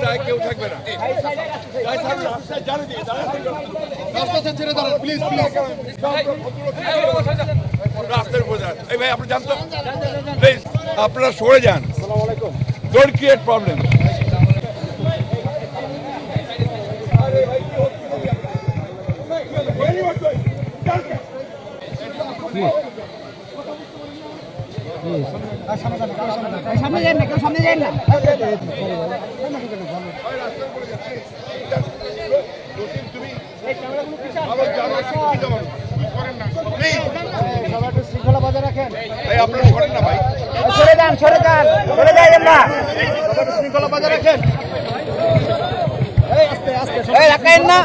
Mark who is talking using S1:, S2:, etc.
S1: রাস্তায় কেউ থাকবে না। রাস্তার উপর যান। এই ভাই আপনি জানতো প্লিজ আপনারা সরে যান। Don't create problem.
S2: সামনে যান না, কেউ সামনে যান না। শৃঙ্খলা বজায় রাখেন।
S1: আপনারা সরেন না ভাই,
S2: সরে যান, সরে যান, সরে যাবেন না।
S1: শৃঙ্খলা বজায় রাখেন।
S2: আস্তে আস্তে রাখেন না।